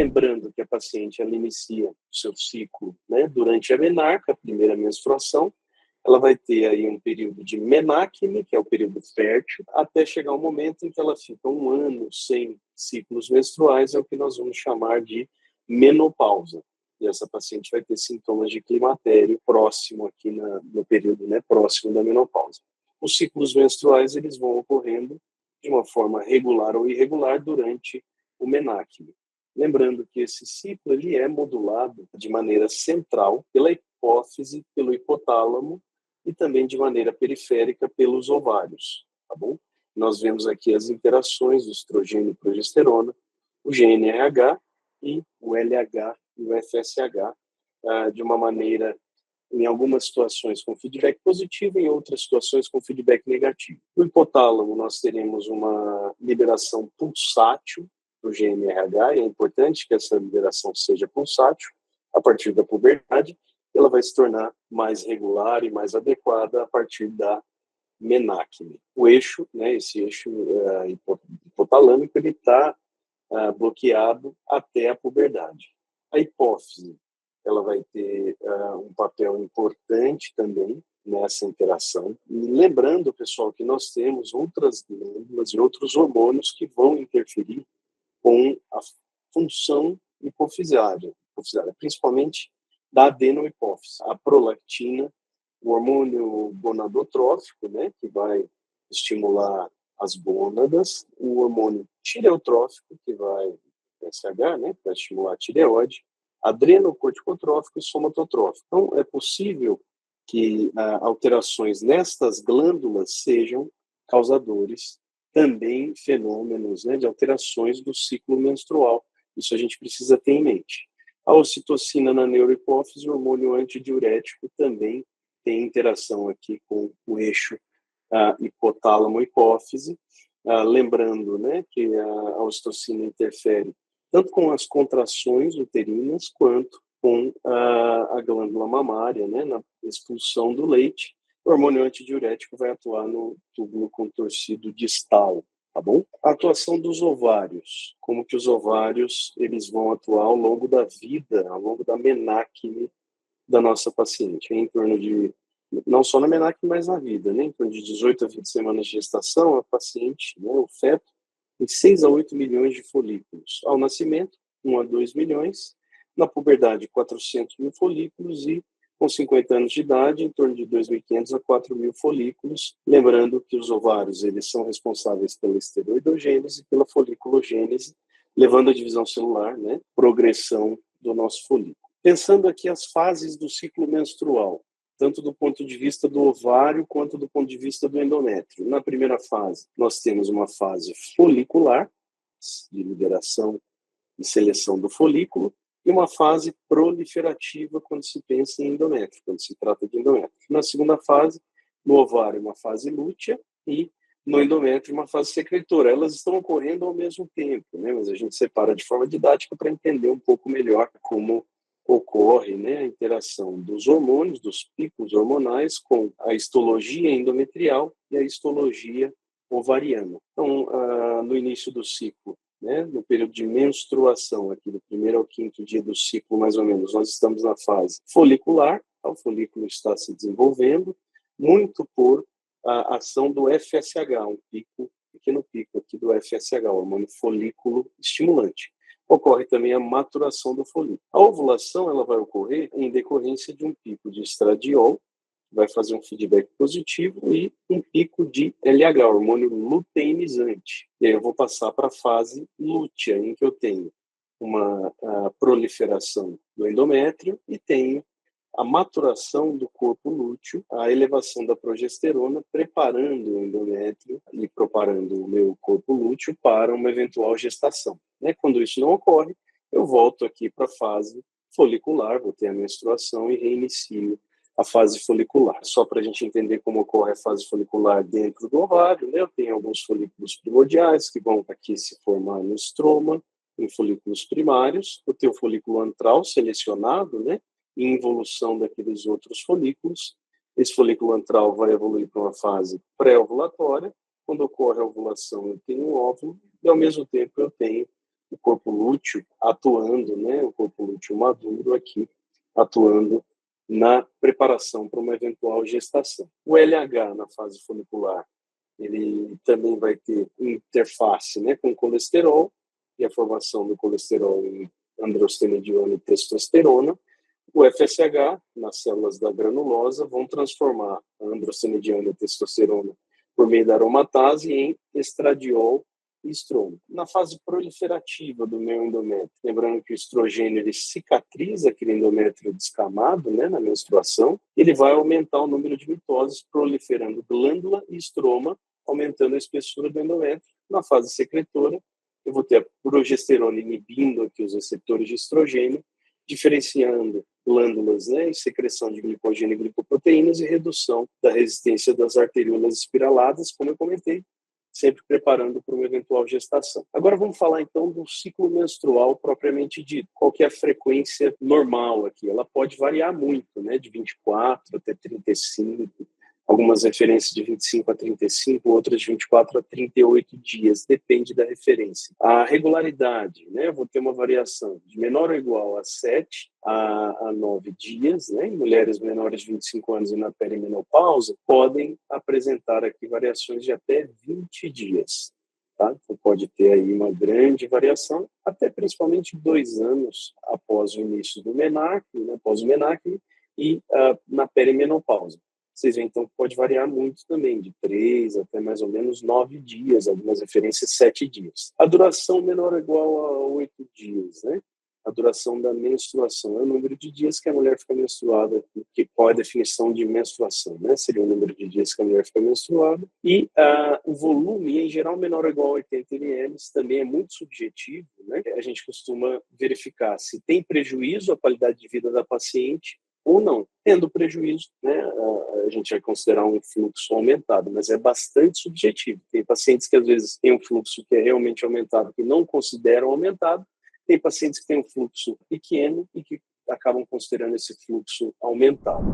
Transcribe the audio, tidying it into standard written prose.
lembrando que a paciente ela inicia o seu ciclo, né, durante a menarca, a primeira menstruação. Ela vai ter aí um período de menacme, que é o período fértil, até chegar o momento em que ela fica um ano sem ciclos menstruais, é o que nós vamos chamar de menopausa. E essa paciente vai ter sintomas de climatério próximo aqui no período, né, próximo da menopausa. Os ciclos menstruais eles vão ocorrendo de uma forma regular ou irregular durante o menacme. Lembrando que esse ciclo ele é modulado de maneira central pela hipófise, pelo hipotálamo e também de maneira periférica pelos ovários, tá bom? Nós vemos aqui as interações do estrogênio e progesterona, o GnRH e o LH e o FSH, de uma maneira, em algumas situações com feedback positivo, em outras situações com feedback negativo. No hipotálamo, nós teremos uma liberação pulsátil do GnRH, e é importante que essa liberação seja pulsátil a partir da puberdade. Ela vai se tornar mais regular e mais adequada a partir da menacme. O eixo, né, esse eixo hipotalâmico, ele está bloqueado até a puberdade. A hipófise, ela vai ter um papel importante também nessa interação. E lembrando, pessoal, que nós temos outras glândulas e outros hormônios que vão interferir com a função hipofisária, principalmente da adenohipófise. A prolactina, o hormônio gonadotrófico, né, que vai estimular as gônadas, o hormônio tireotrófico, que vai TSH, né, que vai estimular a tireoide, adrenocorticotrófico e somatotrófico. Então, é possível que alterações nestas glândulas sejam causadores também fenômenos, né, de alterações do ciclo menstrual. Isso a gente precisa ter em mente. A ocitocina na neurohipófise, o hormônio antidiurético, também tem interação aqui com o eixo hipotálamo-hipófise. Lembrando, né, que a ocitocina interfere tanto com as contrações uterinas quanto com a glândula mamária, né, na expulsão do leite. O hormônio antidiurético vai atuar no túbulo contorcido distal, tá bom? A atuação dos ovários, como que os ovários eles vão atuar ao longo da vida, ao longo da menacme da nossa paciente, em torno de, não só na menacme, mas na vida, né? Em torno de 18 a 20 semanas de gestação, a paciente, né, o feto, tem 6 a 8 milhões de folículos. Ao nascimento, 1 a 2 milhões. Na puberdade, 400 mil folículos e com 50 anos de idade, em torno de 2.500 a 4.000 folículos. Lembrando que os ovários eles são responsáveis pela esteroidogênese e pela foliculogênese, levando à divisão celular, né, progressão do nosso folículo. Pensando aqui as fases do ciclo menstrual, tanto do ponto de vista do ovário quanto do ponto de vista do endométrio. Na primeira fase, nós temos uma fase folicular, de liberação e seleção do folículo, e uma fase proliferativa quando se pensa em endométrio, quando se trata de endométrio. Na segunda fase, no ovário, uma fase lútea e no endométrio, uma fase secretora. Elas estão ocorrendo ao mesmo tempo, né? Mas a gente separa de forma didática para entender um pouco melhor como ocorre, né, a interação dos hormônios, dos picos hormonais com a histologia endometrial e a histologia ovariana. Então, no início do ciclo, né, no período de menstruação, aqui do primeiro ao quinto dia do ciclo, mais ou menos, nós estamos na fase folicular, o folículo está se desenvolvendo, muito por a ação do FSH, um pequeno pico aqui do FSH, o hormônio folículo estimulante. Ocorre também a maturação do folículo. A ovulação ela vai ocorrer em decorrência de um pico de estradiol, que vai fazer um feedback positivo, e um pico de LH, hormônio luteinizante. E aí eu vou passar para a fase lútea, em que eu tenho uma proliferação do endométrio e tenho a maturação do corpo lúteo, a elevação da progesterona, preparando o endométrio e preparando o meu corpo lúteo para uma eventual gestação. Né? Quando isso não ocorre, eu volto aqui para a fase folicular, vou ter a menstruação e reinicio a fase folicular. Só para a gente entender como ocorre a fase folicular dentro do ovário, né? Eu tenho alguns folículos primordiais que vão aqui se formar no estroma, em folículos primários. Eu tenho o folículo antral selecionado, né, em evolução daqueles outros folículos. Esse folículo antral vai evoluir para uma fase pré-ovulatória. Quando ocorre a ovulação, eu tenho um óvulo e, ao mesmo tempo, eu tenho o corpo lúteo atuando, né, o corpo lúteo maduro aqui, atuando na preparação para uma eventual gestação. O LH na fase folicular, ele também vai ter interface, né, com o colesterol e a formação do colesterol em androstenediona e testosterona. O FSH, nas células da granulosa, vão transformar a androstenediona e testosterona por meio da aromatase em estradiol e estrônico. Na fase proliferativa do meu endométrio, lembrando que o estrogênio ele cicatriza aquele endométrio descamado, né, na menstruação, ele vai aumentar o número de mitoses, proliferando glândula e estroma, aumentando a espessura do endométrio. Na fase secretora, eu vou ter a progesterona inibindo aqui os receptores de estrogênio, diferenciando glândulas, né, e secreção de glicogênio e glicoproteínas e redução da resistência das arteriolas espiraladas, como eu comentei, sempre preparando para uma eventual gestação. Agora vamos falar então do ciclo menstrual propriamente dito. Qual que é a frequência normal aqui? Ela pode variar muito, né, de 24 até 35, algumas referências de 25 a 35, outras de 24 a 38 dias, depende da referência. A regularidade, né, eu vou ter uma variação de menor ou igual a 7 a 9 dias, né, em mulheres menores de 25 anos e na perimenopausa, podem apresentar aqui variações de até 20 dias. Tá? Então, pode ter aí uma grande variação, até principalmente 2 anos após o início do menarque, né, após o menarque e na perimenopausa. Vocês veem, então, pode variar muito também, de 3 até mais ou menos 9 dias, algumas referências 7 dias. A duração menor ou igual a 8 dias, né? A duração da menstruação é o número de dias que a mulher fica menstruada, qual é a definição de menstruação, né? Seria o número de dias que a mulher fica menstruada. E o volume, em geral, menor ou igual a 80 ml, também é muito subjetivo, né? A gente costuma verificar se tem prejuízo à qualidade de vida da paciente ou não. Tendo prejuízo, né, a gente vai considerar um fluxo aumentado, mas é bastante subjetivo. Tem pacientes que às vezes têm um fluxo que é realmente aumentado que não consideram aumentado, tem pacientes que têm um fluxo pequeno e que acabam considerando esse fluxo aumentado.